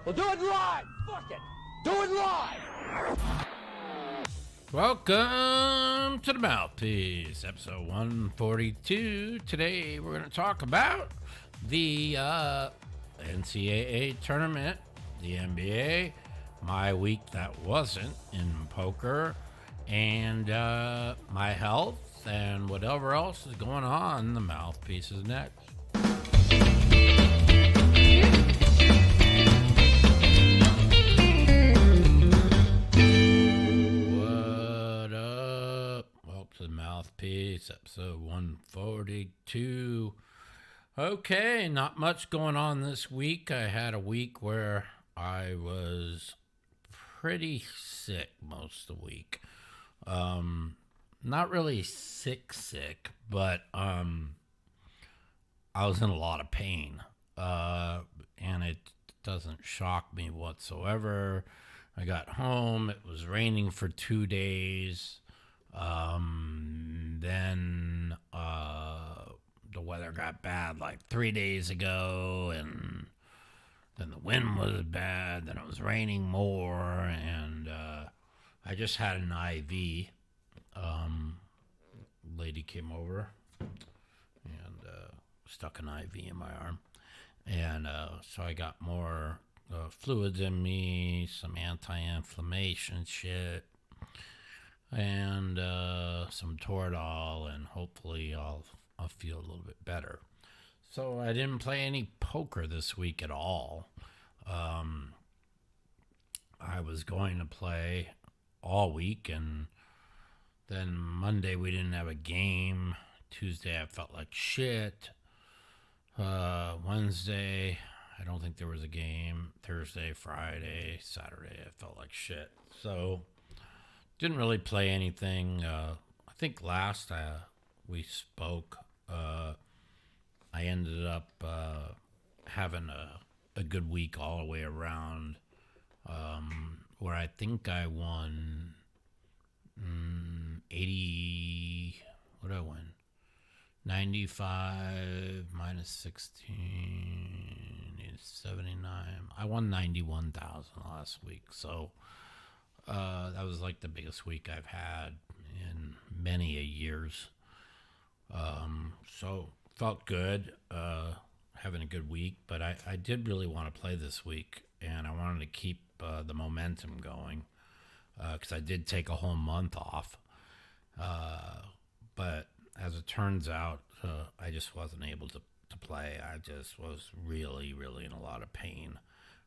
We'll do it live. Fuck it. Do it live. Welcome to the Mouthpiece, episode 142. Today we're going to talk about the NCAA tournament, the NBA, my week that wasn't in poker, and my health, and whatever else is going on. The Mouthpiece is next. The Mouthpiece, episode 142. Okay, not much going on this week. I had a week where I was pretty sick most of the week. Not really sick, but I was in a lot of pain. And it doesn't shock me whatsoever. I got home, it was raining for 2 days. Then the weather got bad like 3 days ago, and then the wind was bad, then it was raining more, and I just had an IV. Lady came over and stuck an IV in my arm, and so I got more fluids in me, some anti-inflammation shit, and some Toradol, and hopefully I'll feel a little bit better. So I didn't play any poker this week at all. I was going to play all week, and then Monday we didn't have a game. Tuesday I felt like shit. Wednesday I don't think there was a game. Thursday, Friday, Saturday I felt like shit. So didn't really play anything. I think last we spoke, I ended up having a good week all the way around, where I think I won 80, what did I win? 95 minus 16 is 79. I won 91,000 last week, so that was like the biggest week I've had in many a years. So felt good, having a good week, but I did really want to play this week, and I wanted to keep the momentum going, because I did take a whole month off. But as it turns out, I just wasn't able to play. I just was really, really in a lot of pain.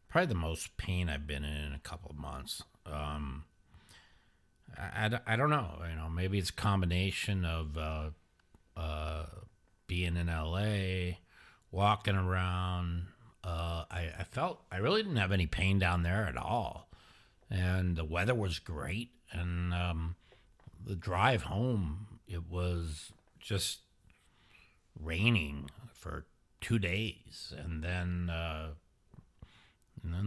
Probably the most pain I've been in a couple of months. I don't know. Maybe it's a combination of being in LA, walking around. I felt I really didn't have any pain down there at all, and the weather was great. And the drive home, it was just raining for 2 days, and then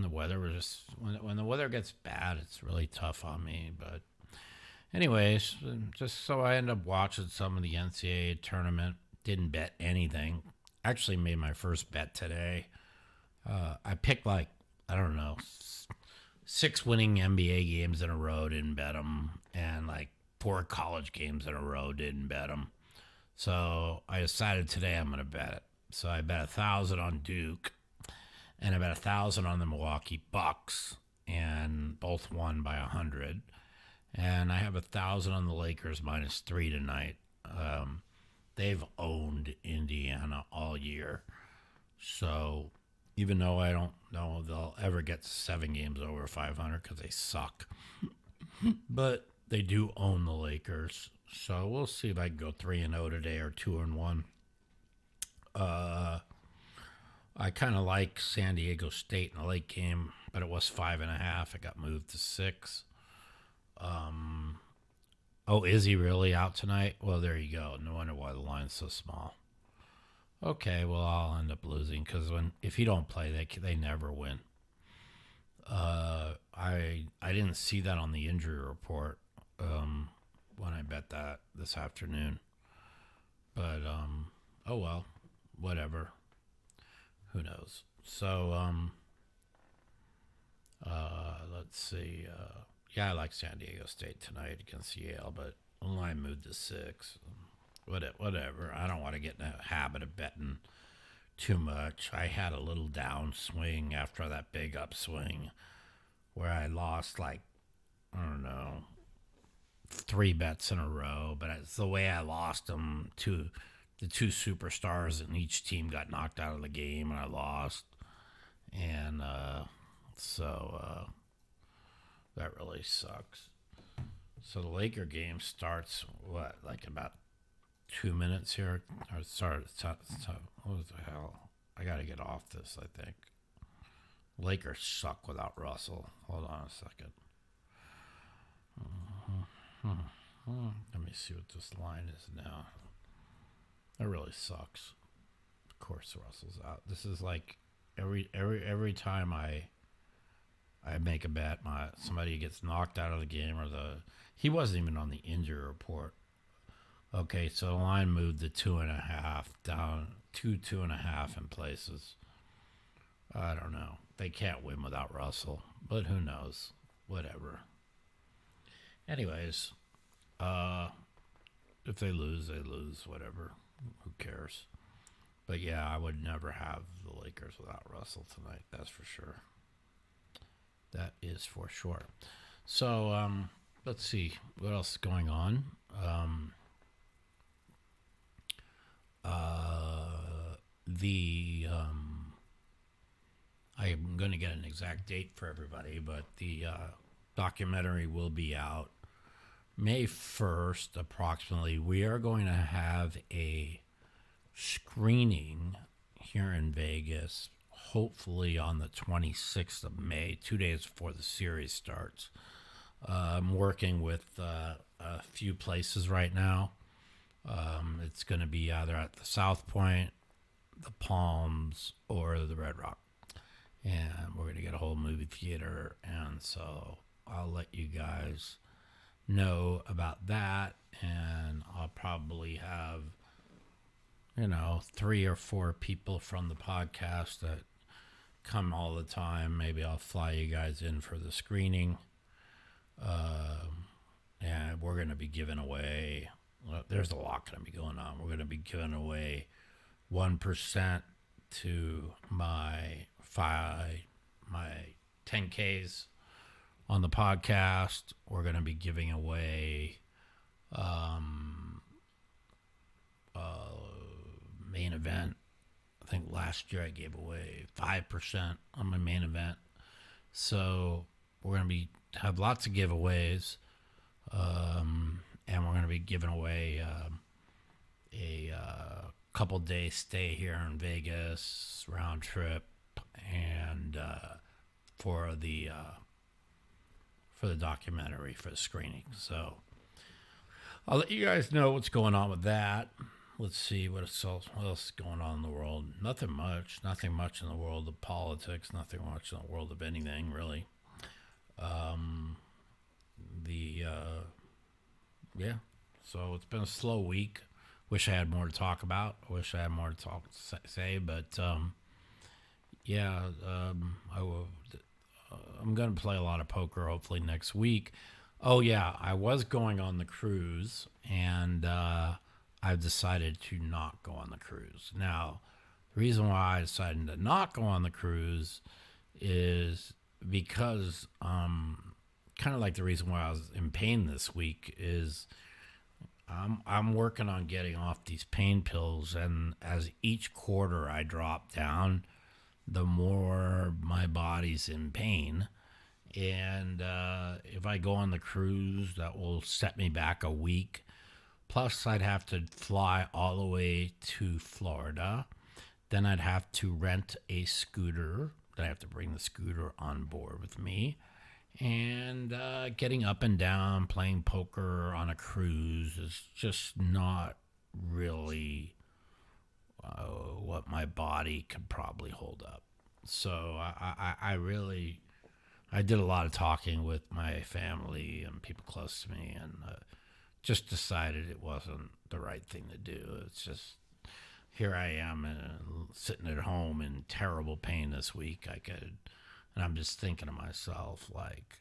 the weather was just, when the weather gets bad, it's really tough on me. But anyways, just so I ended up watching some of the NCAA tournament. Didn't bet anything. Actually made my first bet today. I picked I don't know, 6 winning NBA games in a row, didn't bet them, and 4 college games in a row, didn't bet them. So I decided today I'm going to bet it. So I bet 1,000 on Duke, and I bet 1,000 on the Milwaukee Bucks, and both won by 100. And I have 1,000 on the Lakers -3 tonight. They've owned Indiana all year. So even though I don't know if they'll ever get 7 games over 500 because they suck, but they do own the Lakers. So we'll see if I can go 3-0 today or 2-1. I kind of like San Diego State in the late game, but it was 5.5. It got moved to 6. Oh, is he really out tonight? Well, there you go. No wonder why the line's so small. Okay, well, I'll end up losing because if you don't play, they never win. I didn't see that on the injury report when I bet that this afternoon. But oh well, whatever. Who knows? So let's see. Yeah, I like San Diego State tonight against Yale, but the line moved to 6. Whatever. I don't want to get in a habit of betting too much. I had a little downswing after that big upswing where I lost like, I don't know, 3 bets in a row, but it's the way I lost them to the 2 superstars and each team got knocked out of the game and I lost. And so that really sucks. So the Laker game starts, like about 2 minutes here? Or what the hell? I got to get off this, I think. Lakers suck without Russell. Hold on a second. Let me see what this line is now. That really sucks. Of course Russell's out. This is like every time I make a bet, somebody gets knocked out of the game, or he wasn't even on the injury report. Okay, so the line moved to 2.5 down to 2.5 in places. I don't know. They can't win without Russell, but who knows? Whatever. Anyways, if they lose, they lose. Whatever. Who cares? But yeah, I would never have the Lakers without Russell tonight. That's for sure. That is for sure. So let's see what else is going on. I'm going to get an exact date for everybody, but the documentary will be out May 1st, approximately. We are going to have a screening here in Vegas, hopefully on the 26th of May, 2 days before the series starts. I'm working with a few places right now. It's going to be either at the South Point, the Palms, or the Red Rock. And we're going to get a whole movie theater. And so I'll let you guys know about that. And I'll probably have, 3 or 4 people from the podcast that come all the time. Maybe I'll fly you guys in for the screening. And we're going to be giving away, there's a lot going to be going on. We're going to be giving away 1% to my 10Ks on the podcast. We're going to be giving away main event. I think last year I gave away 5% on my main event. So we're going to have lots of giveaways. And we're going to be giving away a couple days stay here in Vegas, round trip, and for the documentary, for the screening. So I'll let you guys know what's going on with that. Let's see what else is going on in the world. Nothing much in the world of politics. Nothing much in the world of anything, really. Yeah. So it's been a slow week. Wish I had more to talk about. Wish I had more to say, but I'm going to play a lot of poker hopefully next week. Oh yeah, I was going on the cruise, and I've decided to not go on the cruise. Now, the reason why I decided to not go on the cruise is because kind of like the reason why I was in pain this week is I'm working on getting off these pain pills, and as each quarter I drop down, the more my body's in pain. And if I go on the cruise, that will set me back a week. Plus, I'd have to fly all the way to Florida. Then I'd have to rent a scooter. Then I have to bring the scooter on board with me. And getting up and down, playing poker on a cruise is just not really what my body could probably hold up. So I did a lot of talking with my family and people close to me, and just decided it wasn't the right thing to do. It's just, here I am sitting at home in terrible pain this week. And I'm just thinking to myself, like,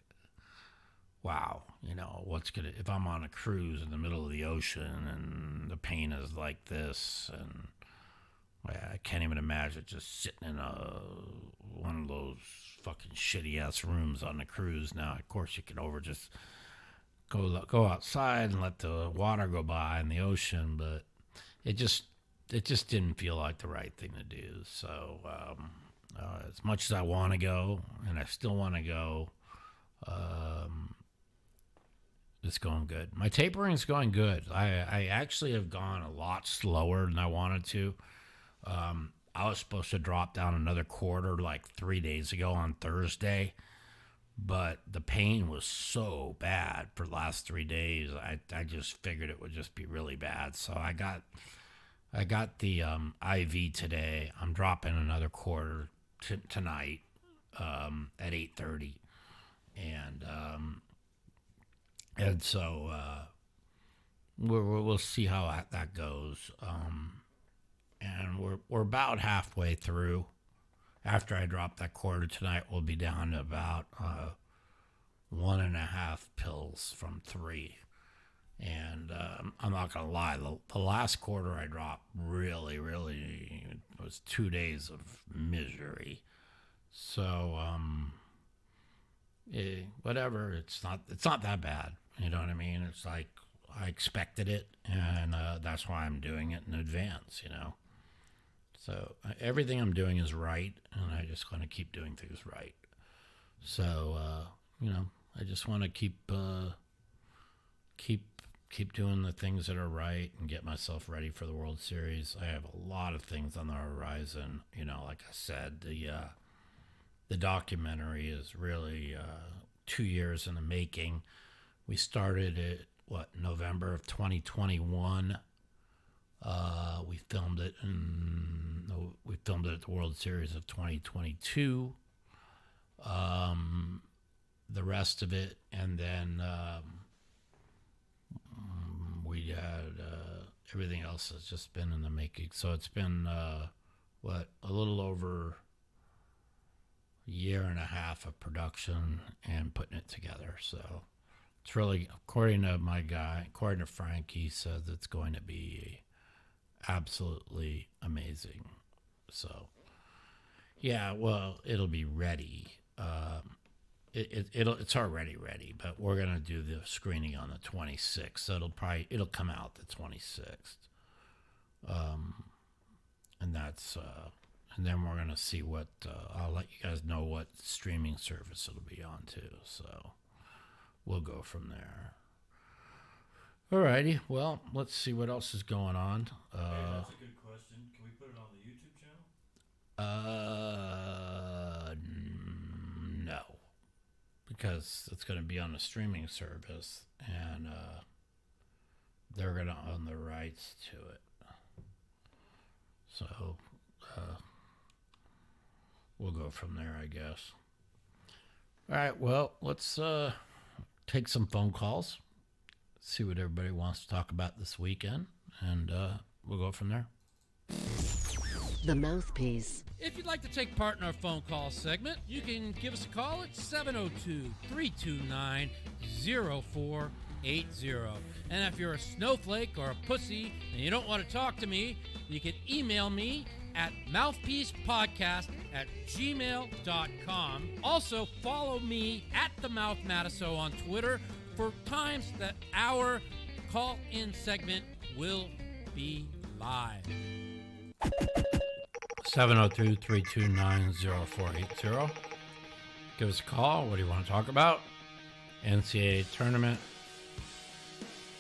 wow, if I'm on a cruise in the middle of the ocean and the pain is like this, and I can't even imagine just sitting in one of those fucking shitty ass rooms on the cruise. Now, of course, you can just go outside and let the water go by in the ocean, but it just didn't feel like the right thing to do. So as much as I want to go, and I still want to go, it's going good. My tapering is going good. I actually have gone a lot slower than I wanted to. I was supposed to drop down another quarter like 3 days ago on Thursday, but the pain was so bad for the last 3 days. I just figured it would just be really bad. So I got the IV today. I'm dropping another quarter tonight at 8:30, and so we'll see how that goes. And we're about halfway through. After I drop that quarter tonight, we'll be down to about 1.5 pills from 3. And I'm not going to lie, the last quarter I dropped really, really was 2 days of misery. So, whatever, it's not that bad. You know what I mean? It's like I expected it, and that's why I'm doing it in advance, So everything I'm doing is right, and I just want to keep doing things right. So, I just want to keep doing the things that are right and get myself ready for the World Series. I have a lot of things on the horizon. Like I said, the documentary is really 2 years in the making. We started it, November of 2021. We filmed it at the World Series of 2022. The rest of it, and then we had everything else has just been in the making. So it's been a little over a year and a half of production and putting it together. So it's really, according to Frank, he says it's going to be absolutely amazing. So yeah, well, it'll be ready. It's already ready, but we're gonna do the screening on the 26th. So it'll come out the 26th, and then we're gonna see what I'll let you guys know what streaming service it'll be on too. So we'll go from there. Alrighty, well, let's see what else is going on. Hey, that's a good question. Can we put it on the YouTube channel? No, because it's going to be on a streaming service, and they're going to own the rights to it. So we'll go from there, I guess. All right, well, let's take some phone calls. See what everybody wants to talk about this weekend, and we'll go from there. The Mouthpiece. If you'd like to take part in our phone call segment, you can give us a call at 702-329-0480. And if you're a snowflake or a pussy and you don't want to talk to me, you can email me at mouthpiecepodcast@gmail.com. Also, follow me at the Mouth Matiso on Twitter for times that our call-in segment will be live. 702-329-0480. Give us a call. What do you want to talk about? NCAA tournament.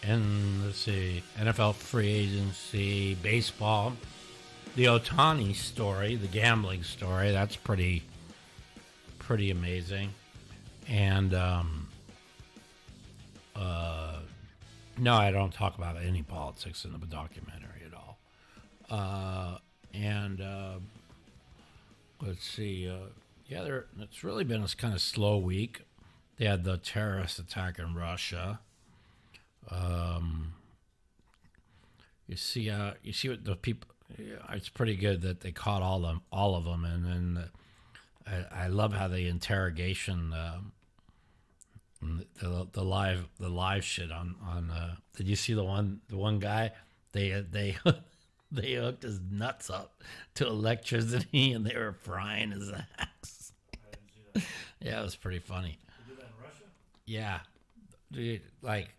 And let's see, NFL free agency, baseball. The Ohtani story, the gambling story, that's pretty amazing. And no, I don't talk about any politics in the documentary at all. Let's see. It's really been a kind of slow week. They had the terrorist attack in Russia. You see what the people. It's pretty good that they caught all of them, and then I love how the interrogation. The live shit on did you see the one guy they they hooked his nuts up to electricity and they were frying his ass. I didn't see that. Yeah, it was pretty funny. They do that in Russia? Yeah, dude, like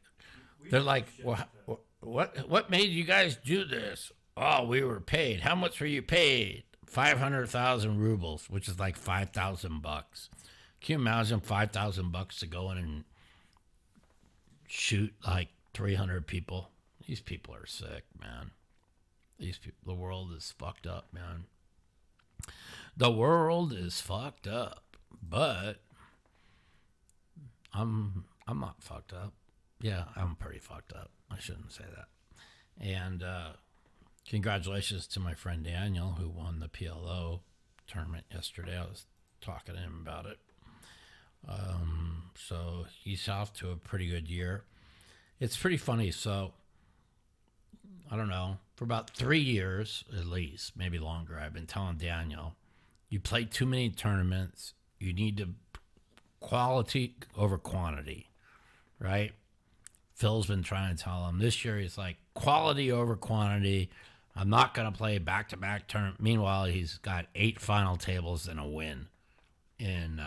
We they're do like, shit like that. what made you guys do this? Oh, we were paid. How much were you paid? 500,000 rubles, which is like $5,000. Can you imagine $5,000 to go in and shoot like 300 people? These people are sick, man. These people, the world is fucked up, man. The world is fucked up, but I'm not fucked up. Yeah, I'm pretty fucked up. I shouldn't say that. And congratulations to my friend Daniel, who won the PLO tournament yesterday. I was talking to him about it. So he's off to a pretty good year. It's pretty funny. So I don't know, for about 3 years at least, maybe longer, I've been telling Daniel, you play too many tournaments. You need to quality over quantity, right? Phil's been trying to tell him this year. He's like, quality over quantity. I'm not going to play back-to-back tournament. Meanwhile, he's got 8 final tables and a win in,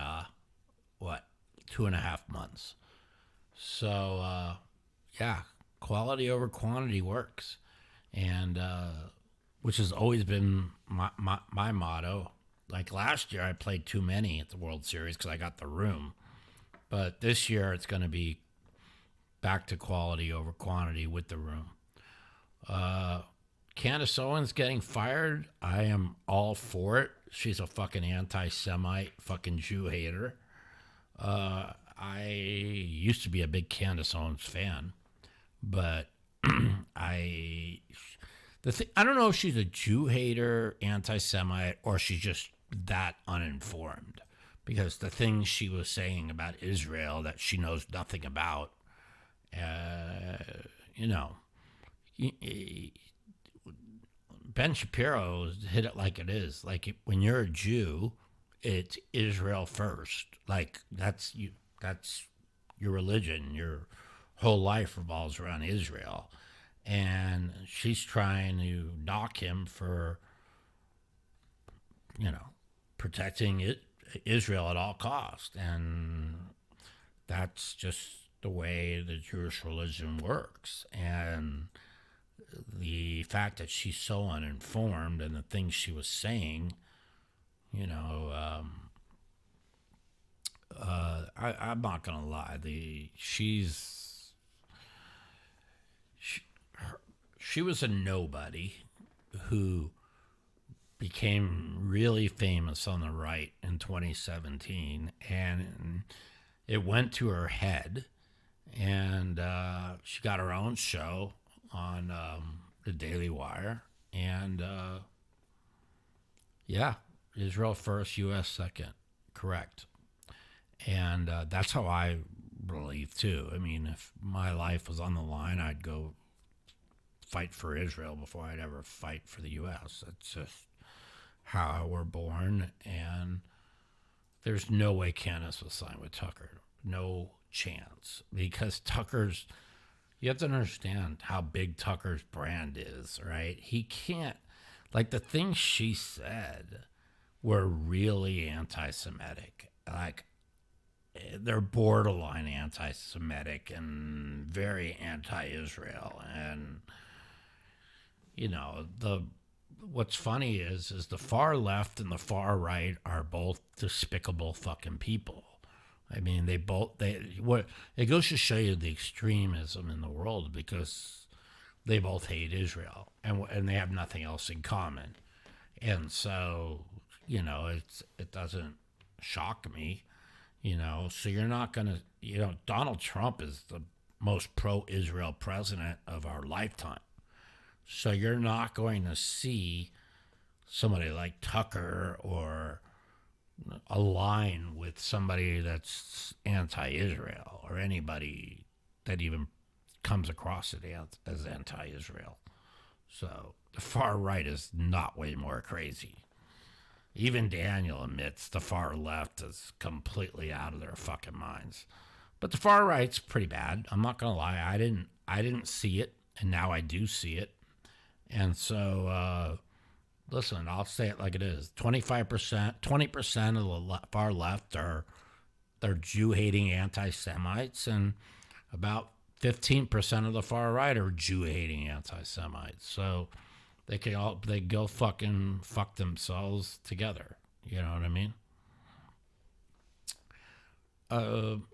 2.5 months. So, yeah, quality over quantity works. And, which has always been my motto. Like last year, I played too many at the World Series because I got the room. But this year, it's going to be back to quality over quantity with the room. Candace Owens getting fired. I am all for it. She's a fucking anti-Semite, fucking Jew hater. I used to be a big Candace Owens fan, but I don't know if she's a Jew hater, anti-Semite, or she's just that uninformed. Because the things she was saying about Israel that she knows nothing about, Ben Shapiro hit it like it is. Like when you're a Jew, it's Israel first. Like that's your religion. Your whole life revolves around Israel. And she's trying to knock him for, protecting Israel at all costs. And that's just the way the Jewish religion works. And the fact that she's so uninformed and the things she was saying, I'm not gonna lie. She was a nobody who became really famous on the right in 2017, and it went to her head, and she got her own show on the Daily Wire, and Israel first, U.S. second, correct. And that's how I believe too. I mean, if my life was on the line, I'd go fight for Israel before I'd ever fight for the U.S. That's just how we're born, and there's no way Candace will sign with Tucker. No chance, because you have to understand how big Tucker's brand is, right? He can't, like the things she said were really anti-Semitic. Like they're borderline anti-Semitic and very anti-Israel. And, what's funny is the far left and the far right are both despicable fucking people. I mean, it goes to show you the extremism in the world, because they both hate Israel and they have nothing else in common. And so, it doesn't shock me, so you're not going to, Donald Trump is the most pro-Israel president of our lifetime. So you're not going to see somebody like Tucker or align with somebody that's anti-Israel, or anybody that even comes across it as anti-Israel. So the far right is not way more crazy. Even Daniel admits the far left is completely out of their fucking minds. But the far right's pretty bad. I'm not gonna lie. I didn't see it, and now I do see it. And so, listen, I'll say it like it is. 25%, 20% of the far left they're Jew-hating anti-Semites, and about 15% of the far right are Jew-hating anti-Semites. So they go fucking fuck themselves together. You know what I mean?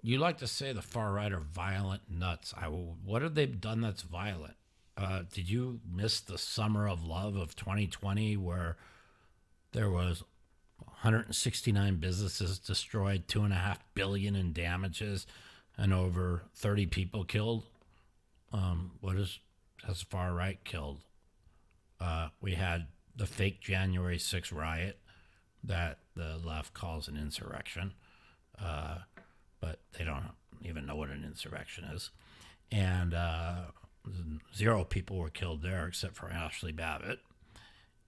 You like to say the far right are violent nuts. What have they done that's violent? Did you miss the summer of love of 2020 where there was 169 businesses destroyed, $2.5 billion in damages, and over 30 people killed? Has the far right killed? We had the fake January 6th riot that the left calls an insurrection. But they don't even know what an insurrection is. And 0 people were killed there except for Ashley Babbitt.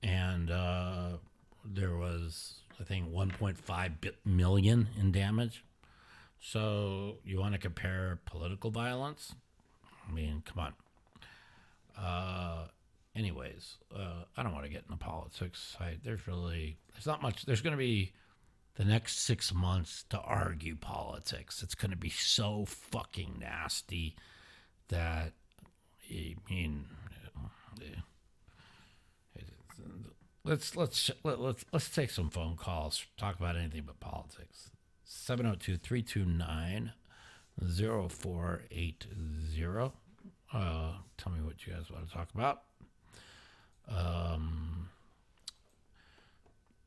And there was, I think, 1.5 million in damage. So you want to compare political violence? I mean, come on. Anyways, I don't want to get into politics. There's not much. There's going to be the next 6 months to argue politics. It's going to be so fucking nasty that, I mean, let's take some phone calls. Talk about anything but politics. 702-329-0480. Tell me what you guys want to talk about.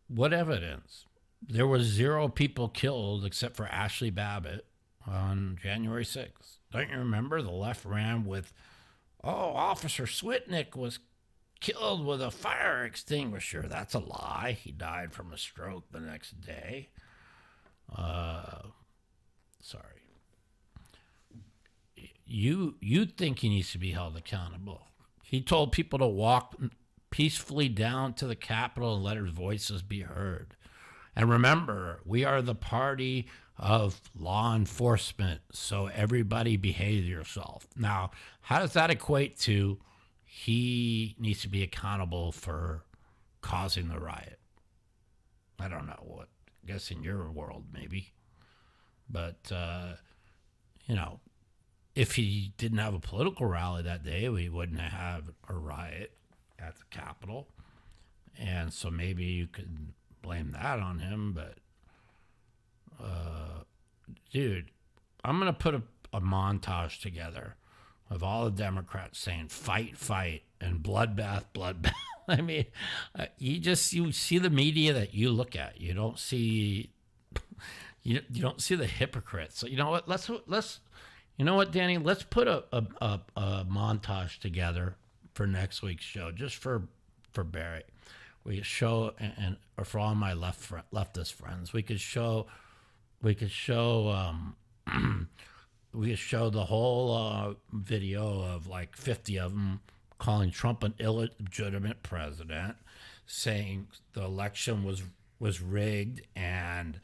What evidence? There was 0 people killed except for Ashley Babbitt on January 6th. Don't you remember? The left ran with, Officer Switnick was killed with a fire extinguisher. That's a lie. He died from a stroke the next day. Sorry. You think he needs to be held accountable. He told people to walk peacefully down to the Capitol and let his voices be heard. And remember, we are the party of law enforcement, so everybody behave yourself. Now, how does that equate to he needs to be accountable for causing the riot? I don't know what. I guess in your world, maybe. But, if he didn't have a political rally that day, we wouldn't have a riot at the Capitol. And so maybe you could blame that on him, but dude, I'm going to put a montage together of all the Democrats saying fight, fight, and bloodbath, bloodbath. I mean, you see the media that you look at. You don't see you don't see the hypocrites. So you know what? Let's you know what, Danny? Let's put a montage together for next week's show, just for Barry. We could show or for all my leftist friends, we could show the whole video of like 50 of them calling Trump an illegitimate president, saying the election was rigged, and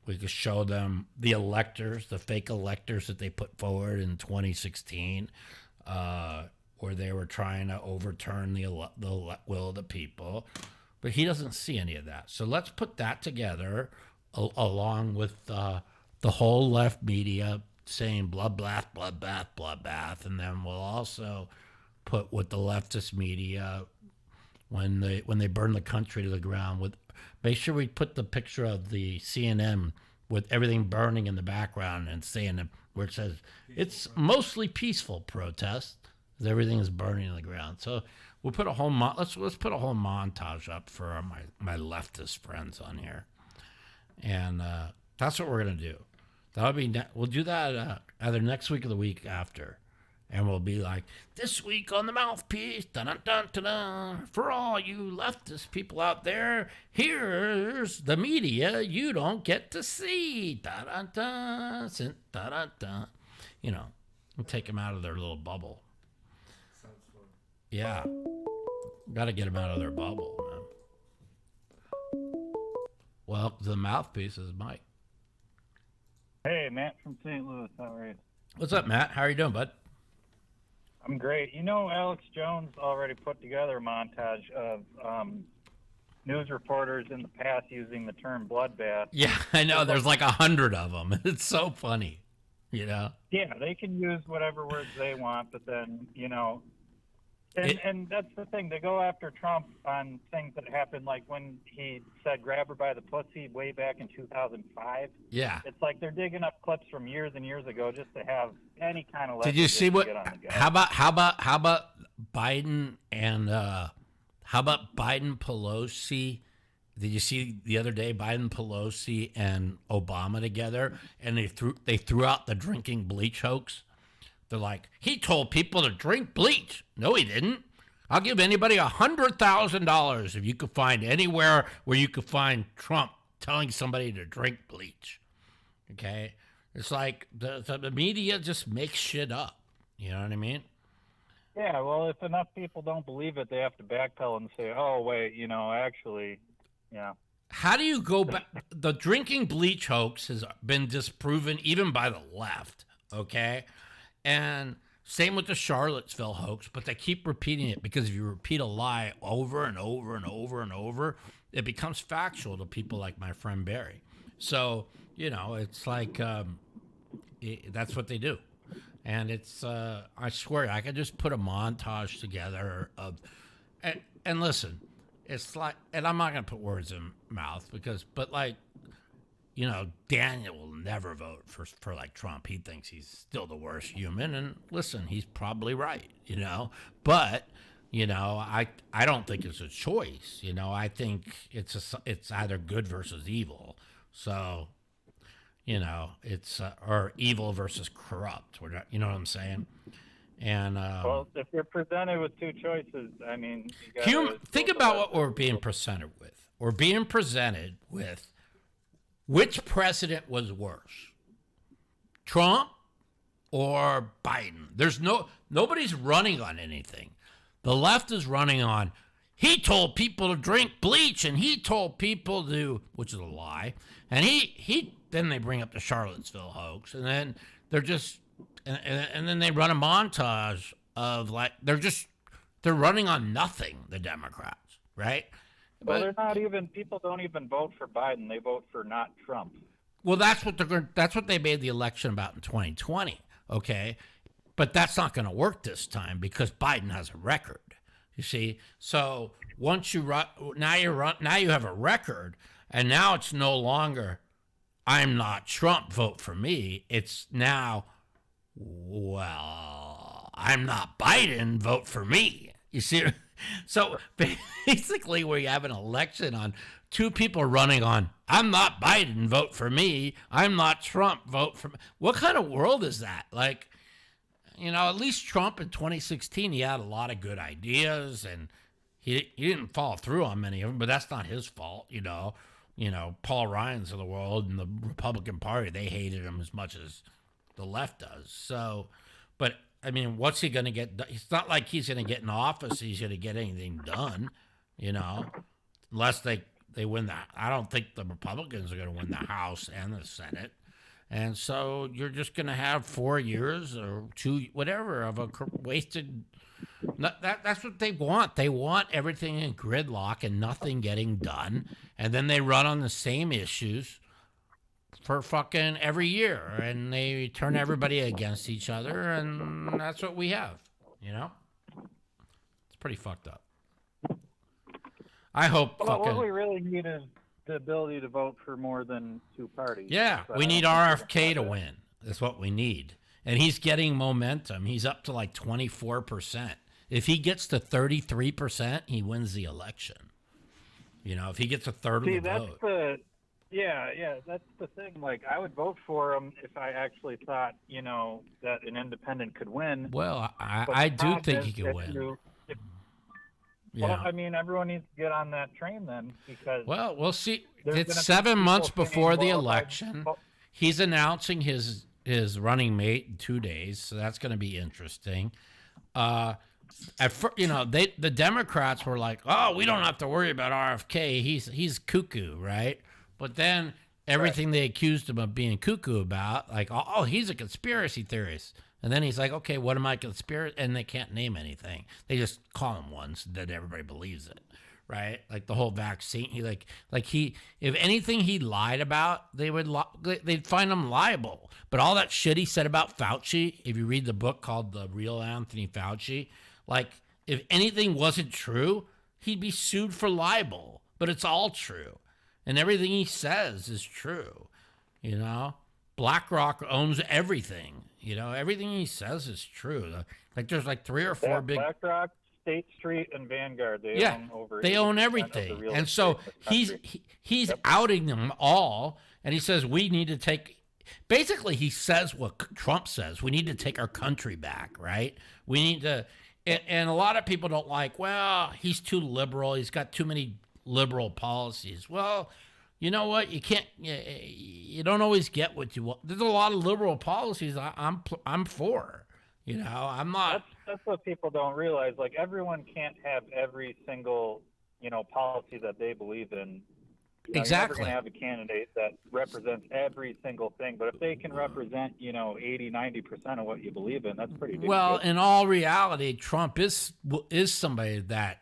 we could show them the electors, the fake electors that they put forward in 2016, where they were trying to overturn the will of the people. But he doesn't see any of that. So let's put that together along with the whole left media saying bloodbath, bloodbath, bloodbath. And then we'll also put with the leftist media when they burn the country to the ground. Make sure we put the picture of the CNN with everything burning in the background and saying where it says it's mostly peaceful protest. Everything is burning in the ground. So we'll put a whole let's put a whole montage up for my leftist friends on here, and that's what we're gonna do. That'll be we'll do that either next week or the week after, and we'll be like, this week on the Mouthpiece, dun dun dun dun dun, for all you leftist people out there, here's the media you don't get to see, dun dun dun dun dun dun. We'll take them out of their little bubble. Yeah. Got to get them out of their bubble, man. Well, the Mouthpiece is Mike. Hey, Matt from St. Louis. How are you? What's up, Matt? How are you doing, bud? I'm great. You know, Alex Jones already put together a montage of news reporters in the past using the term bloodbath. Yeah, I know. There's like 100 of them. It's so funny, you know? Yeah, they can use whatever words they want, but then, you know, and that's the thing. They go after Trump on things that happened, like when he said grab her by the pussy way back in 2005. Yeah. It's like they're digging up clips from years and years ago just to have any kind of Did you see what? get on the guy. How about Biden and how about Biden Pelosi? Did you see the other day Biden Pelosi and Obama together, and they threw out the drinking bleach hoax? They're like, he told people to drink bleach. No, he didn't. I'll give anybody $100,000 if you could find anywhere where you could find Trump telling somebody to drink bleach. Okay, it's like the media just makes shit up. You know what I mean? Yeah, well, if enough people don't believe it, they have to backpedal and say, oh, wait, you know, actually, yeah. How do you go back? The drinking bleach hoax has been disproven even by the left, okay? And same with the Charlottesville hoax, but they keep repeating it because if you repeat a lie over and over and over and over, it becomes factual to people like my friend Barry. So, you know, it's like that's what they do. And it's, I swear, I could just put a montage together of, and listen, it's like, and I'm not going to put words in mouth but like, you know, Daniel will never vote for like Trump. He thinks he's still the worst human. And listen, he's probably right, you know, but, you know, I don't think it's a choice. You know, I think it's either good versus evil. So, you know, it's or evil versus corrupt. You know what I'm saying? And well, if you're presented with two choices, I mean, think about what we're being presented with. We're being presented with which president was worse, Trump or Biden. There's nobody's running on anything. The left is running on. He told people to drink bleach, and he told people to, which is a lie. And he then they bring up the Charlottesville hoax, and then they're just, and then they run a montage of like they're running on nothing. The Democrats, right? Well, they're not even. People don't even vote for Biden. They vote for not Trump. Well, that's what they made the election about in 2020. Okay, but that's not going to work this time because Biden has a record. You see, so once you run, now you have a record, and now it's no longer I'm not Trump, vote for me. It's now, well, I'm not Biden, vote for me. You see, so basically we have an election on two people running on I'm not Biden, vote for me. I'm not Trump, vote for me. What kind of world is that? Like, you know, at least Trump in 2016, he had a lot of good ideas, and he didn't follow through on many of them, but that's not his fault, you know. You know, Paul Ryan's of the world and the Republican Party, they hated him as much as the left does. So, but, I mean, what's he going to get done? It's not like he's going to get in office, he's going to get anything done, you know, unless they win that. I don't think the Republicans are going to win the House and the Senate. And so you're just going to have 4 years or two, whatever, of a wasted. That's what they want. They want everything in gridlock and nothing getting done. And then they run on the same issues for fucking every year. And they turn everybody against each other. And that's what we have, you know? It's pretty fucked up. I hope what we really need is the ability to vote for more than two parties. Yeah, we need RFK to win. That's what we need. And he's getting momentum. He's up to like 24%. If he gets to 33%, he wins the election. You know, if he gets a third of the vote. That's the thing. Like, I would vote for him if I actually thought, you know, that an independent could win. Well, I do think he could win. Well, I mean, everyone needs to get on that train then, because. Well, we'll see. It's 7 months before the election. He's announcing his running mate in 2 days, so that's going to be interesting. You know, the Democrats were like, "Oh, we don't have to worry about RFK. He's cuckoo, right?" But then everything they accused him of being cuckoo about, like, oh, he's a conspiracy theorist. And then he's like, okay, what am I conspiracy? And they can't name anything. They just call him one so that everybody believes it, right? Like the whole vaccine. If anything he lied about, they'd find him liable. But all that shit he said about Fauci, if you read the book called The Real Anthony Fauci, like if anything wasn't true, he'd be sued for libel. But it's all true. And everything he says is true, you know? BlackRock owns everything, you know? Everything he says is true. Like there's like 3 or 4 big... BlackRock, State Street, and Vanguard, they own everything. And so he's outing them all, and he says we need to take... Basically, he says what Trump says. We need to take our country back, right? We need to... And a lot of people don't like, well, he's too liberal. He's got too many liberal policies. Well, you know what? You don't always get what you want. There's a lot of liberal policies I'm for. You know, I'm not. That's what people don't realize. Like everyone can't have every single, policy that they believe in. Exactly. You're never going to have a candidate that represents every single thing. But if they can represent, 80, 90% of what you believe in, that's pretty good. Well, in all reality, Trump is somebody that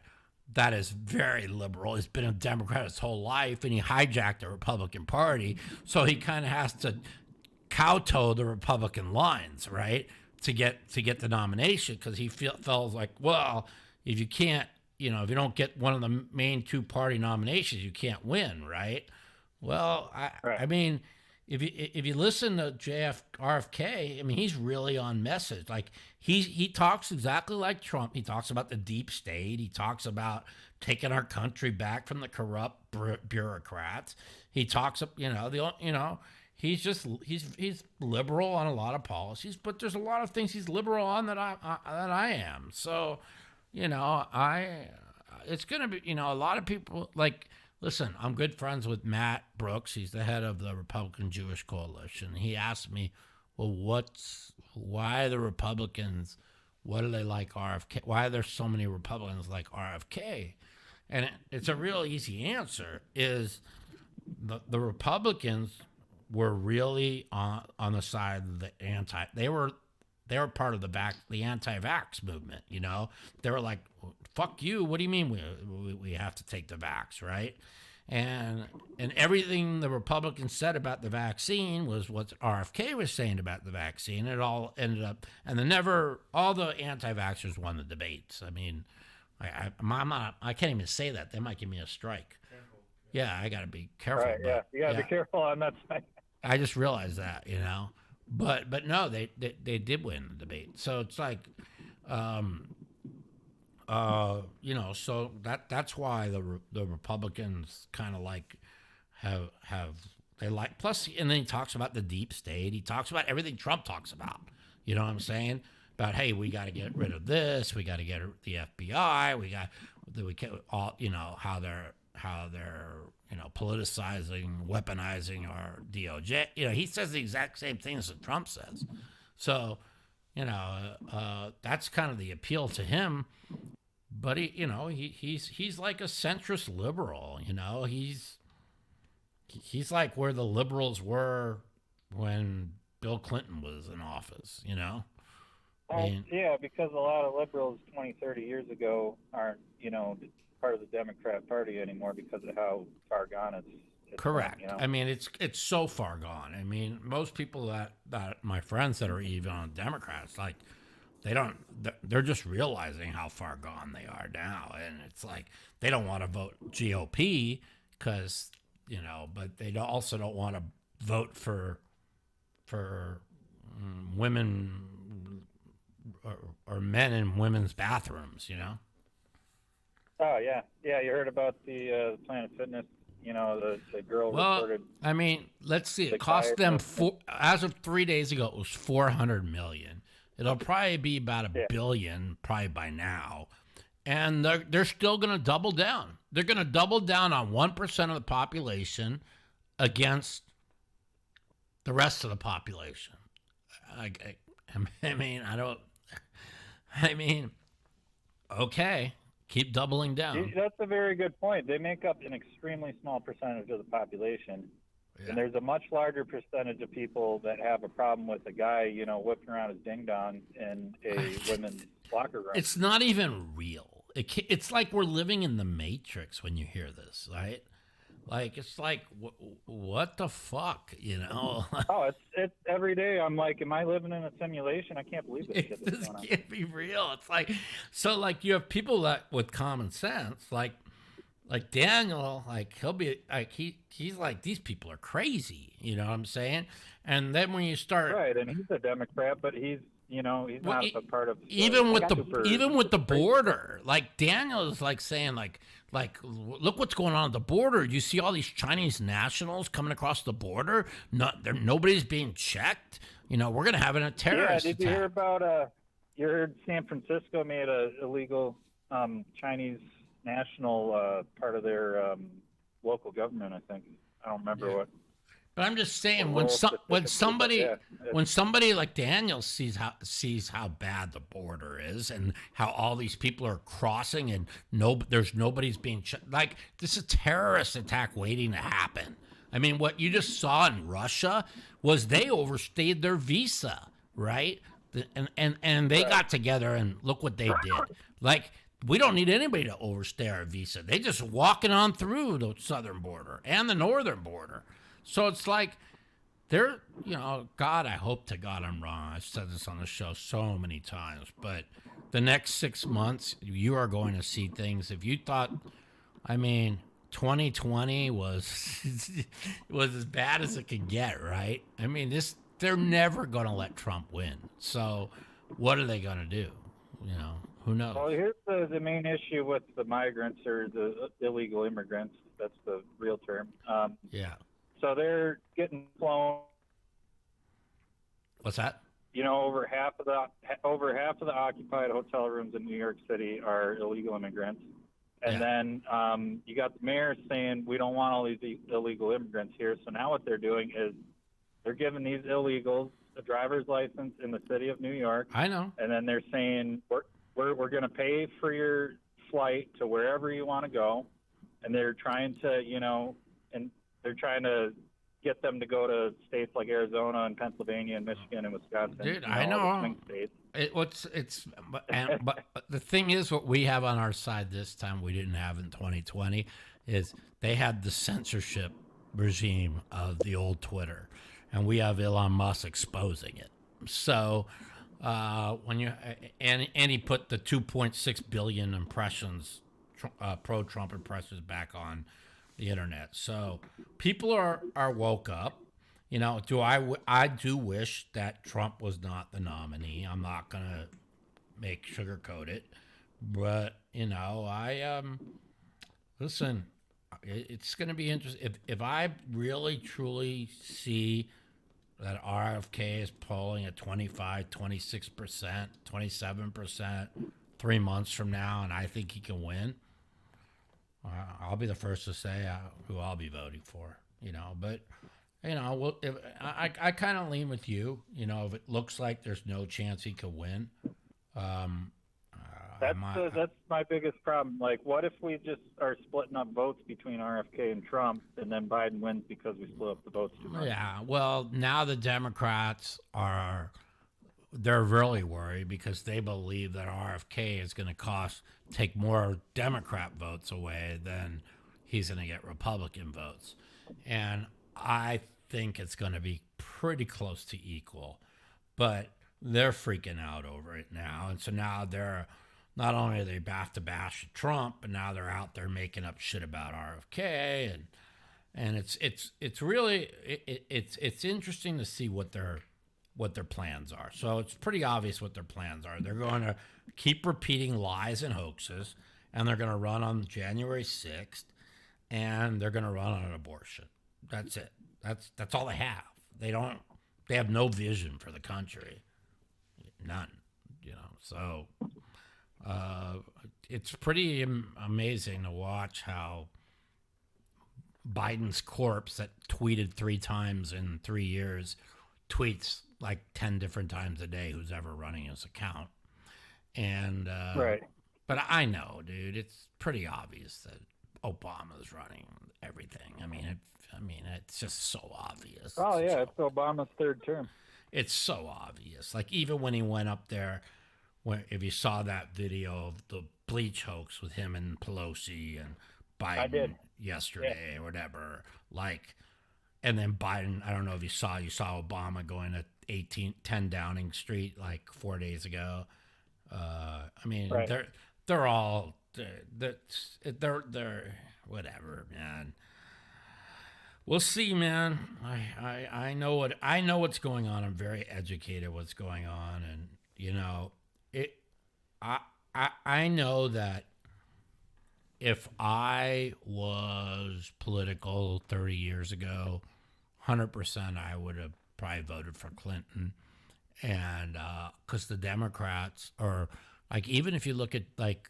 is very liberal. He's been a Democrat his whole life, and he hijacked the Republican Party. So he kind of has to kowtow the Republican lines, right, to get the nomination, because he felt like, well, if you can't, if you don't get one of the main 2-party nominations, you can't win, right? Well, I mean, if you listen to RFK, I mean, he's really on message. Like he talks exactly like Trump. He talks about the deep state. He talks about taking our country back from the corrupt bureaucrats. He talks, he's liberal on a lot of policies, but there's a lot of things he's liberal on that I am. So, it's going to be, a lot of people like. Listen, I'm good friends with Matt Brooks. He's the head of the Republican Jewish Coalition. He asked me, well, why the Republicans, what do they like RFK? Why are there so many Republicans like RFK? And it's a real easy answer, is the Republicans were really on the side of the they were part of the anti-vax movement, They were like, fuck you, what do you mean we have to take the vax, right? And everything the Republicans said about the vaccine was what RFK was saying about the vaccine. It all ended up, and all the anti-vaxxers won the debates. I mean, I can't even say that. They might give me a strike. Careful. Yeah, I got to be careful. Right, yeah, you got to be careful on that side. I just realized that, But no, they did win the debate. So it's like, so that's why the Republicans kind of like have they like, plus, and then he talks about the deep state. He talks about everything Trump talks about. You know what I'm saying? About, hey, we got to get rid of this. We got to get the FBI. We can all, how they're politicizing, weaponizing our DOJ. He says the exact same things that Trump says. So, that's kind of the appeal to him. But he's like a centrist liberal. He's like where the liberals were when Bill Clinton was in office. Yeah, because a lot of liberals 20, 30 years ago aren't, part of the Democrat Party anymore because of how far gone it's correct. Gone, I mean, it's so far gone. I mean, most people that my friends that are even on Democrats, like, they're just realizing how far gone they are now. And it's like, they don't want to vote GOP because, but they also don't want to vote for women or men in women's bathrooms, Oh, yeah. Yeah, you heard about the Planet Fitness, the girl reported. I mean, let's see. It cost them, as of 3 days ago, it was $400 million. It'll probably be about $1 billion probably by now. And they're still going to double down. They're going to double down on 1% of the population against the rest of the population. Okay. Keep doubling down. That's a very good point. They make up an extremely small percentage of the population. And there's a much larger percentage of people that have a problem with a guy, whipping around his ding dong in a women's locker room. It's not even real. It's like we're living in the Matrix when you hear this, right? Like, it's like, what the fuck, Oh, it's every day. I'm like, am I living in a simulation? I can't believe this shit is This going on. can't be real. It's like, so like you have people that with common sense, like Daniel, like he'll be like, he's like, these people are crazy. You know what I'm saying? And then when you start, Right, and he's a Democrat, but he's not a part of even with the border, like Daniel is like saying like look what's going on at the border. You see all these Chinese nationals coming across the border. Nobody's being checked. We're gonna have a terrorist did you attack. hear about you heard San Francisco made a illegal Chinese national part of their local government, I think. I don't remember what. But I'm just saying, Well, when somebody yeah. when somebody like Daniel sees how bad the border is and how all these people are crossing and there's nobody's being like, this is a terrorist attack waiting to happen. I mean, what you just saw in Russia was they overstayed their visa, right? And they got together and look what they did. Like, we don't need anybody to overstay our visa. They just walking on through the southern border and the northern border. So it's like they're, God, I hope to God I'm wrong. I've said this on the show so many times, but the next 6 months, you are going to see things. If you thought, 2020 was as bad as it could get, right? I mean, they're never going to let Trump win. So what are they going to do? Who knows? Well, here's the main issue with the migrants or the illegal immigrants. That's the real term. Yeah. So they're getting flown. What's that? Over half of the occupied hotel rooms in New York City are illegal immigrants, and then you got the mayor saying we don't want all these illegal immigrants here. So now what they're doing is they're giving these illegals a driver's license in the city of New York. I know. And then they're saying we're going to pay for your flight to wherever you want to go, and they're trying to they're trying to get them to go to states like Arizona and Pennsylvania and Michigan and Wisconsin. Dude, I know. All the swing states. But the thing is, what we have on our side this time we didn't have in 2020 is they had the censorship regime of the old Twitter, and we have Elon Musk exposing it. So when he put the 2.6 billion impressions, pro-Trump impressions back on the internet. So people are woke up. I do wish that Trump was not the nominee. I'm not gonna sugarcoat it, but listen, it's gonna be interesting if I really truly see that RFK is polling at 25, 26%, 27% 3 months from now, and I think he can win. I'll be the first to say who I'll be voting for, But, if, I kind of lean with you. If it looks like there's no chance he could win, that's my biggest problem. Like, what if we just are splitting up votes between RFK and Trump, and then Biden wins because we split up the votes too much? Yeah, well, now the Democrats they're really worried because they believe that RFK is going to take more Democrat votes away than he's going to get Republican votes. And I think it's going to be pretty close to equal, but they're freaking out over it now. And so now they're not only are they to bash Trump, but now they're out there making up shit about RFK. And it's really interesting to see what their plans are. So it's pretty obvious what their plans are. They're going to keep repeating lies and hoaxes, and they're going to run on January 6th, and they're going to run on abortion. That's it. That's all they have. They have no vision for the country. None, So it's pretty amazing to watch how Biden's corpse that tweeted 3 times in 3 years tweets like 10 different times a day who's ever running his account. And right. But I know, dude, it's pretty obvious that Obama's running everything. I mean, I mean, it's just so obvious. Oh yeah, it's Obama's third term. It's so obvious. Like even when he went up there, if you saw that video of the bleach hoax with him and Pelosi and Biden yesterday or whatever, like, and then Biden, I don't know if you saw Obama going to 10 Downing Street like 4 days ago. I mean, they're all they're whatever, man. We'll see, man. I know what's going on. I'm very educated what's going on, and you know it. I know that if I was political 30 years ago, 100% I would have probably voted for Clinton, and because the Democrats are like, even if you look at like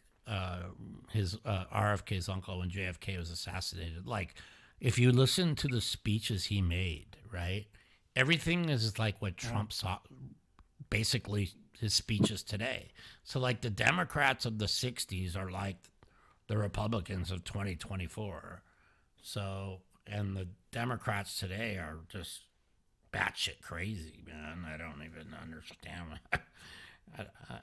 his RFK's uncle when JFK was assassinated, like. If you listen to the speeches he made, right, everything is like what Trump saw, basically his speeches today. So like the Democrats of the 60s are like the Republicans of 2024. So, and the Democrats today are just batshit crazy, man. I don't even understand.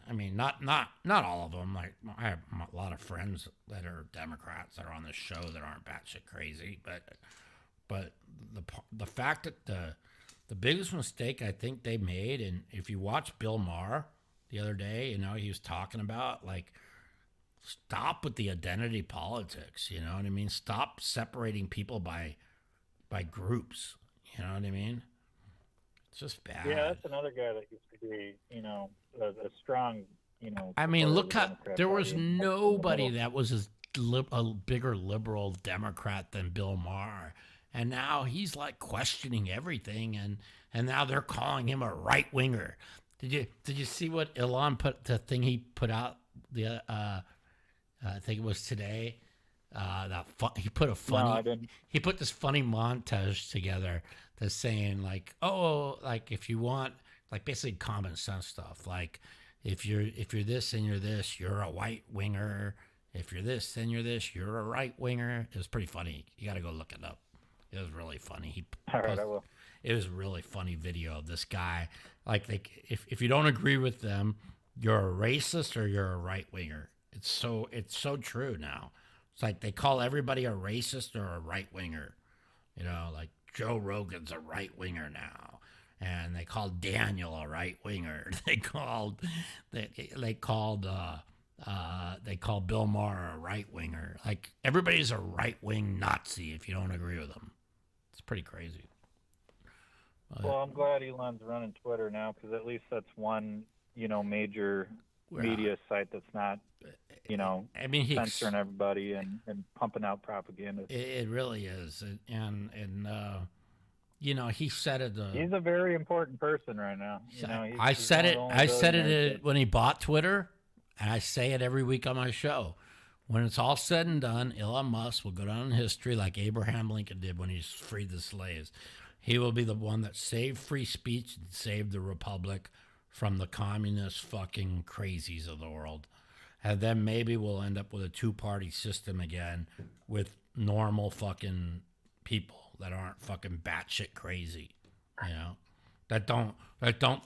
I mean, not all of them. Like I have a lot of friends that are Democrats that are on the show that aren't batshit crazy, but the fact that the biggest mistake I think they made, and if you watch Bill Maher the other day, you know, he was talking about like stop with the identity politics. You know what I mean? Stop separating people by groups. You know what I mean? It's just bad. Yeah, that's another guy that used to be, you know, a strong, you know. I mean, look how there was nobody that was a bigger liberal Democrat than Bill Maher, and now he's like questioning everything, and now they're calling him a right winger. Did you see what Elon put the thing he put out the I think it was today. He put a funny. No, I didn't. He put this funny montage together that's saying like, oh, like if you want, like basically common sense stuff, like if you're this and you're this, you're a white winger. If you're this and you're this, you're a right winger. It was pretty funny. You got to go look it up. It was really funny. All right, I will. It was a really funny video of this guy. Like if you don't agree with them, you're a racist or you're a right winger. It's so true now. It's like they call everybody a racist or a right winger. You know, like Joe Rogan's a right winger now, and they called Daniel a right winger. They called Bill Maher a right winger. Like everybody's a right wing Nazi if you don't agree with them. It's pretty crazy. Well, I'm glad Elon's running Twitter now because at least that's one, you know, major media site that's not, you know, I mean, censoring everybody and pumping out propaganda. It really is, and you know, he said it. He's a very important person right now. You know, I said it when he bought Twitter, and I say it every week on my show. When it's all said and done, Elon Musk will go down in history like Abraham Lincoln did when he freed the slaves. He will be the one that saved free speech and saved the republic from the communist fucking crazies of the world. And then maybe we'll end up with a two-party system again with normal fucking people that aren't fucking batshit crazy, you know, that don't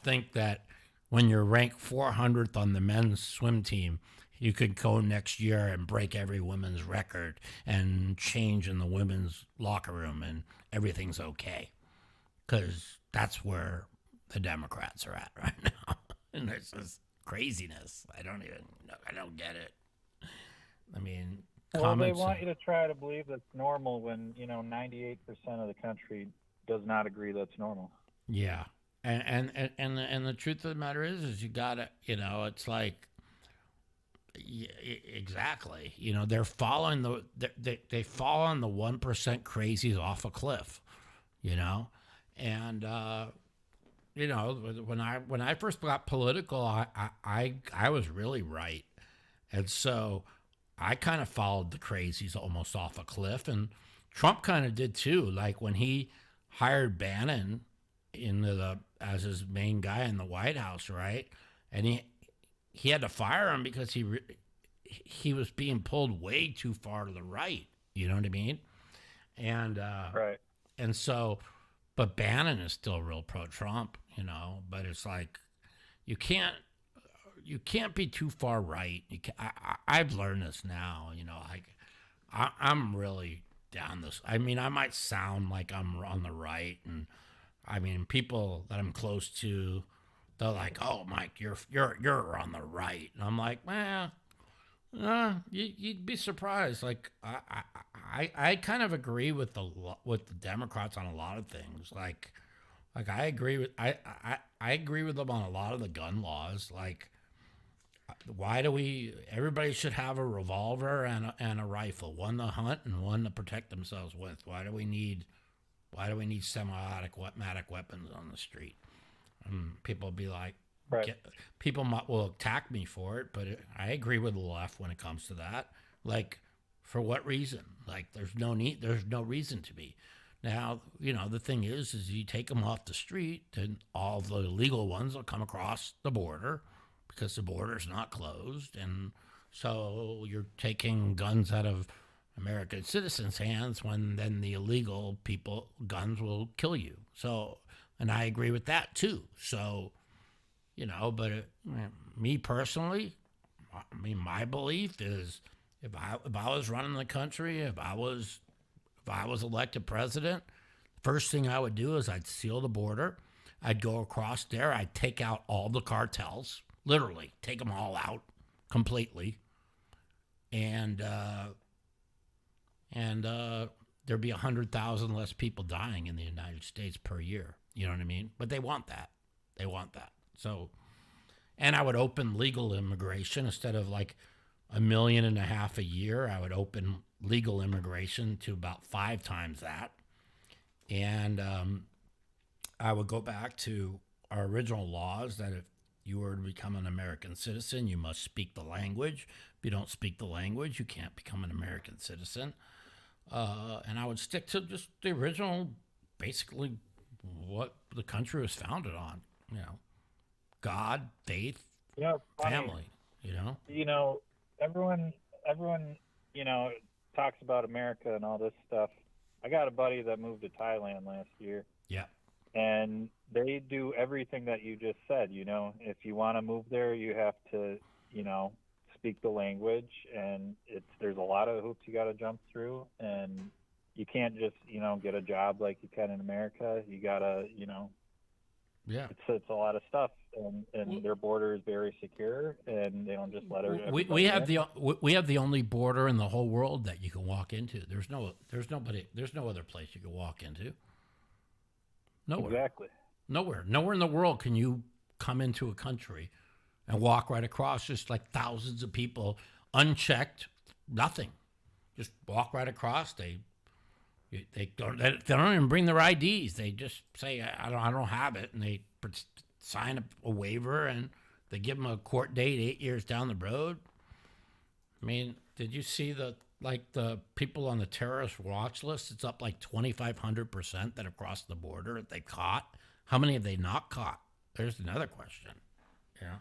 think that when you're ranked 400th on the men's swim team, you could go next year and break every women's record and change in the women's locker room and everything's okay. Because that's where the Democrats are at right now. And there's this craziness. I don't get it. I mean, well, they want you to try to believe that's normal when, you know, 98% of the country does not agree that's normal. Yeah. And the truth of the matter is you gotta, you know, it's like, yeah, exactly. You know, they're following they fall on the 1% crazies off a cliff, you know? And, you know, when I first got political, I was really right. And so I kind of followed the crazies almost off a cliff, and Trump kind of did too. Like when he hired Bannon as his main guy in the White House, right? And he had to fire him because he was being pulled way too far to the right. You know what I mean? And right. And so, but Bannon is still real pro-Trump, but it's like, you can't be too far right. I've learned this now, I'm really down this. I mean, I might sound like I'm on the right, and I mean, people that I'm close to, they're like, "Oh, Mike, you're on the right," and I'm like, "Well, you'd be surprised." Like, I kind of agree with the Democrats on a lot of things. Like I agree with I agree with them on a lot of the gun laws. Like, why do everybody should have a revolver and a rifle, one to hunt and one to protect themselves with? Why do we need semi-automatic weapons on the street? People be like, Right. people will attack me for it, but I agree with the left when it comes to that. Like, for what reason? Like, there's no reason to be. Now, the thing is you take them off the street, then all the illegal ones will come across the border because the border's not closed. And so you're taking guns out of American citizens' hands when then the illegal guns will kill you. So, and I agree with that too. So, but me personally, I mean, my belief is if I was running the country, if I was elected president, first thing I would do is I'd seal the border. I'd go across there. I'd take out all the cartels, literally take them all out completely. And there'd be 100,000 less people dying in the United States per year. You know what I mean? But they want that. So, and I would open legal immigration instead of like 1.5 million a year. I would open legal immigration to about 5 times that. And I would go back to our original laws that if you were to become an American citizen, you must speak the language. If you don't speak the language, you can't become an American citizen. And I would stick to just the original, basically what the country was founded on, God, faith, family, everyone, talks about America and all this stuff. I got a buddy that moved to Thailand last year. Yeah. And they do everything that you just said. If you want to move there, you have to, speak the language, and there's a lot of hoops you got to jump through, and you can't just, get a job like you can in America. You gotta, yeah, it's a lot of stuff, and their border is very secure, and they don't just let her. We have the only border in the whole world that you can walk into. There's no other place you can walk into. Nowhere. Exactly. Nowhere in the world can you come into a country and walk right across, just like thousands of people, unchecked, nothing, just walk right across. They don't even bring their IDs. They just say, I don't have it, and they sign a waiver, and they give them a court date 8 years down the road. I mean, did you see the people on the terrorist watch list? It's up like 2,500% that have crossed the border that they caught. How many have they not caught? There's another question. Yeah.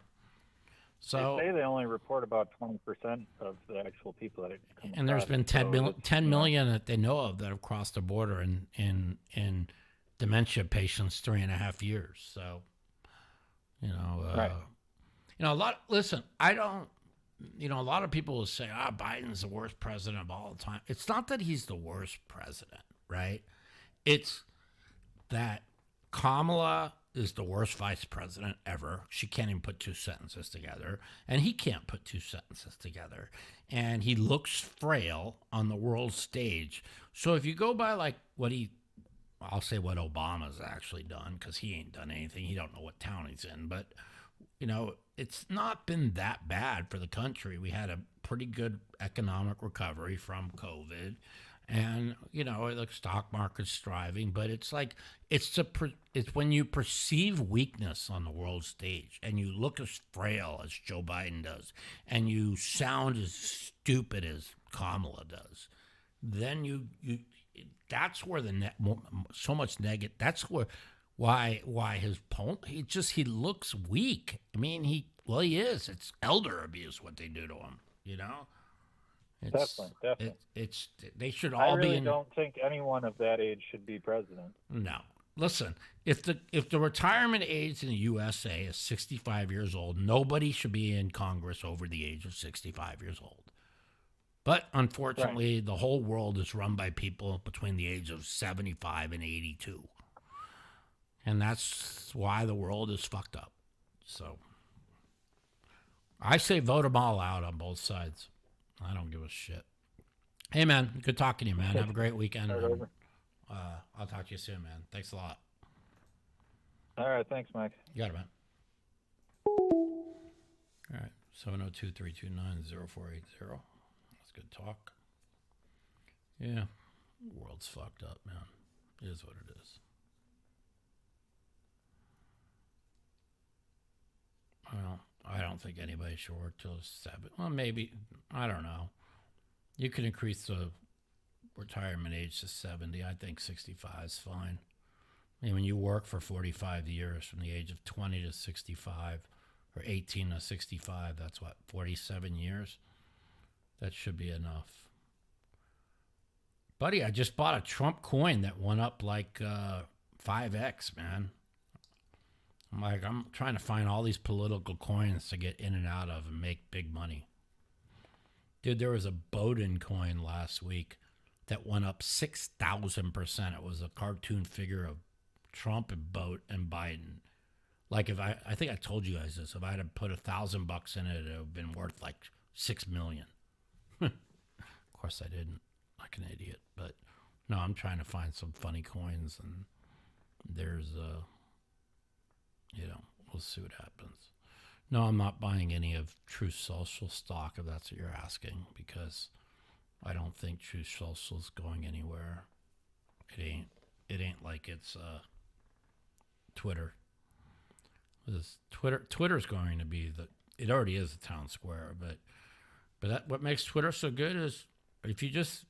So they say they only report about 20% of the actual people that have come and there's across. been 10 million that they know of that have crossed the border in dementia patients 3.5 years. So, right. A lot. Listen, I don't. A lot of people will say, Biden's the worst president of all time. It's not that he's the worst president, right? It's that Kamala is the worst vice president ever. She can't even put 2 sentences together, and he can't put 2 sentences together. And he looks frail on the world stage. So if you go by like I'll say what Obama's actually done, because he ain't done anything. He don't know what town he's in, but it's not been that bad for the country. We had a pretty good economic recovery from COVID, and the stock market's thriving. But it's like it's when you perceive weakness on the world stage, and you look as frail as Joe Biden does, and you sound as stupid as Kamala does, then you that's where so much negative. That's why his opponent, he looks weak. I mean, he is. It's elder abuse what they do to him, Definitely. It's they should I all be really in. don't think anyone of that age should be president. No. Listen, if the retirement age in the USA is 65 years old, nobody should be in Congress over the age of 65 years old. But unfortunately, the whole world is run by people between the age of 75 and 82. And that's why the world is fucked up. So I say vote them all out on both sides. I don't give a shit. Hey, man, good talking to you, man. Have a great weekend. Over. I'll talk to you soon, man. Thanks a lot. All right, thanks, Mike. You got it, man. All right, 702-329-0480. That's good talk. Yeah, the world's fucked up, man. It is what it is. Well, I don't think anybody should work till 7. Well, maybe. I don't know. You can increase the retirement age to 70. I think 65 is fine. I mean, when you work for 45 years from the age of 20 to 65 or 18 to 65, that's what, 47 years? That should be enough. Buddy, I just bought a Trump coin that went up like 5x, man. I'm trying to find all these political coins to get in and out of and make big money. Dude, there was a Bowden coin last week that went up 6,000%. It was a cartoon figure of Trump and Biden. Like if I think I told you guys this, if I had put $1,000 in it, it would have been worth like $6 million. Of course I didn't, like an idiot. But no, I'm trying to find some funny coins, and there's we'll see what happens. No, I'm not buying any of Truth Social stock, if that's what you're asking, because I don't think Truth Social's going anywhere. It ain't like it's Twitter. Twitter's going to be it already is the town square, but what makes Twitter so good is if you just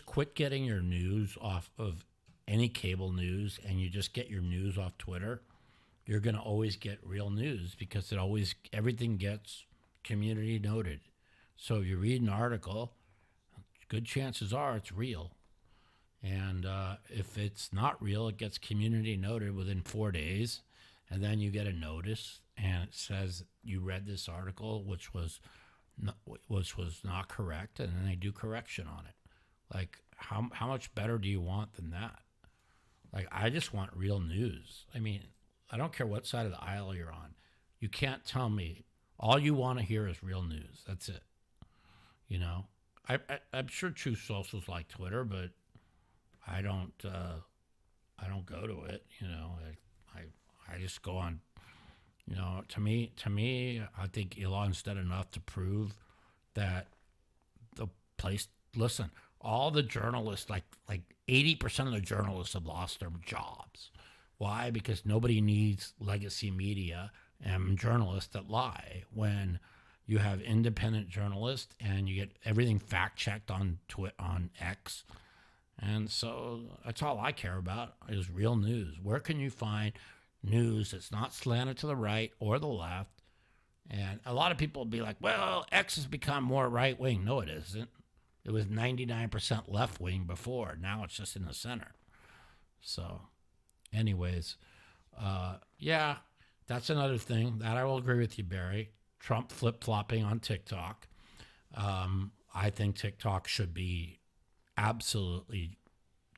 quit getting your news off of any cable news and you just get your news off Twitter, you're going to always get real news, because everything gets community noted. So if you read an article, good chances are it's real. And if it's not real, it gets community noted within 4 days. And then you get a notice and it says you read this article, which was not correct. And then they do correction on it. Like, how much better do you want than that? Like, I just want real news. I mean, I don't care what side of the aisle you're on. You can't tell me. All you want to hear is real news. That's it. You know, I'm sure Truth Social's like Twitter, but I don't go to it. You know, I just go on. You know, to me, I think Elon's done enough to prove that the place. Listen, all the journalists, like 80% of the journalists have lost their jobs. Why? Because nobody needs legacy media and journalists that lie. When you have independent journalists and you get everything fact checked on X, and so that's all I care about is real news. Where can you find news that's not slanted to the right or the left? And a lot of people will be like, "Well, X has become more right wing." No, it isn't. It was 99% left wing before. Now it's just in the center. So, anyways, yeah, that's another thing that I will agree with you, Barry. Trump flip-flopping on TikTok. I think TikTok should be absolutely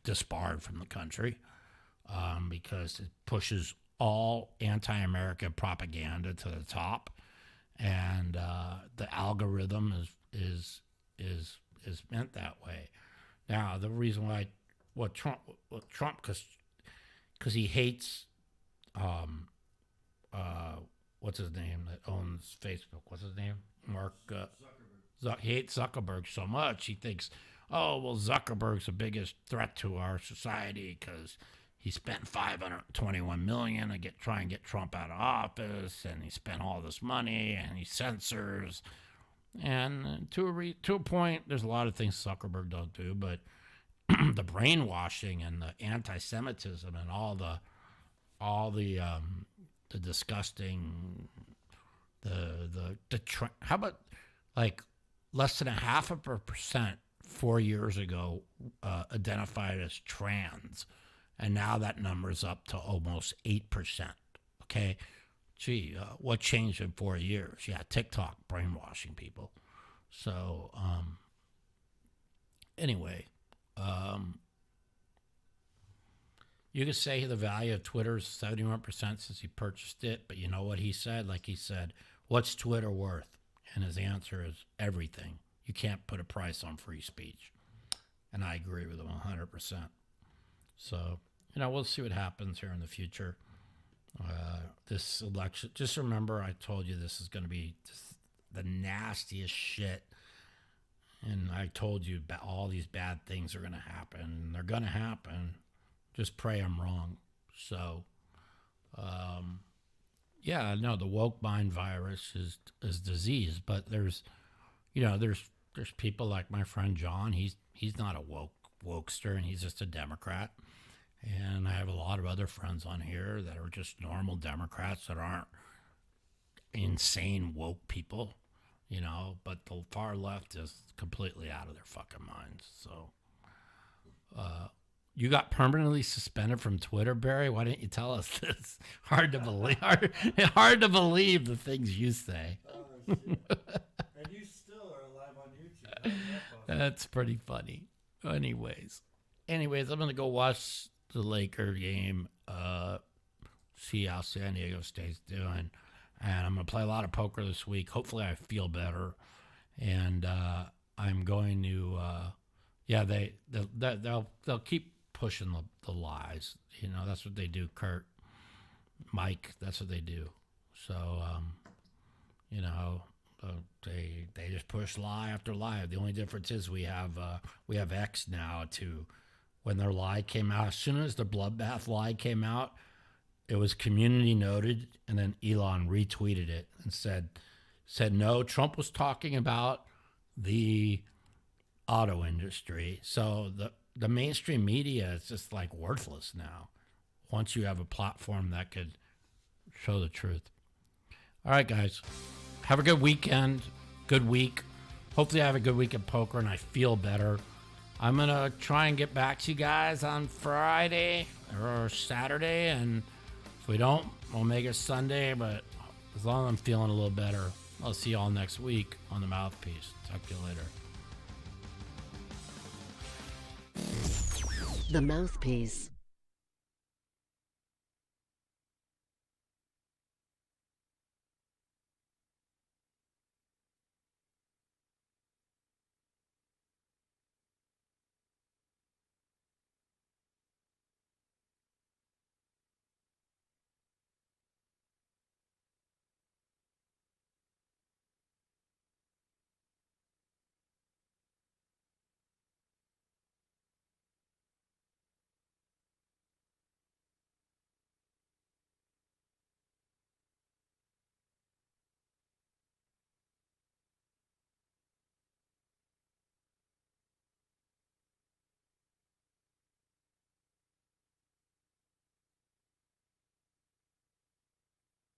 disbarred from the country because it pushes all anti-American propaganda to the top, and the algorithm is meant that way. Now, the reason why Trump, because he hates, what's his name that owns Facebook? What's his name? Mark Zuckerberg. He hates Zuckerberg so much. He thinks, oh, well, Zuckerberg's the biggest threat to our society because he spent $521 million to try and get Trump out of office, and he spent all this money, and he censors. And to a point, there's a lot of things Zuckerberg don't do, but the brainwashing and the anti-Semitism and all the disgusting how about like less than 0.5% 4 years ago identified as trans, and now that number's up to almost 8%. Okay, gee, what changed in 4 years? Yeah, TikTok brainwashing people. So anyway, you could say the value of Twitter is 71% since he purchased it, but you know what he said? Like he said, what's Twitter worth? And his answer is everything. You can't put a price on free speech. And I agree with him 100%. So, we'll see what happens here in the future. This election, just remember I told you this is going to be just the nastiest shit. And I told you all these bad things are going to happen. They're going to happen. Just pray I'm wrong. So, yeah, no, the woke mind virus is disease, but there's people like my friend John. He's not a wokester, and he's just a Democrat. And I have a lot of other friends on here that are just normal Democrats that aren't insane woke people, but the far left is completely out of their fucking minds. So, you got permanently suspended from Twitter, Barry? Why didn't you tell us this? Hard to believe. Hard to believe the things you say. And you still are live on YouTube. How's that possible? That's pretty funny. Anyways, I'm going to go watch the Laker game, see how San Diego State's doing. And I'm going to play a lot of poker this week. Hopefully I feel better. And I'm going to, they'll keep pushing the lies. That's what they do, Kurt. Mike, that's what they do. So, they just push lie after lie. The only difference is we have X now to when their lie came out. As soon as the bloodbath lie came out, it was community noted, and then Elon retweeted it and said no, Trump was talking about the auto industry. So the mainstream media is just like worthless now once you have a platform that could show the truth. All right, guys. Have a good weekend. Good week. Hopefully I have a good week at poker and I feel better. I'm going to try and get back to you guys on Friday or Saturday. And if we don't, we'll make it Sunday. But as long as I'm feeling a little better, I'll see you all next week on the Mouthpiece. Talk to you later. The Mouthpiece.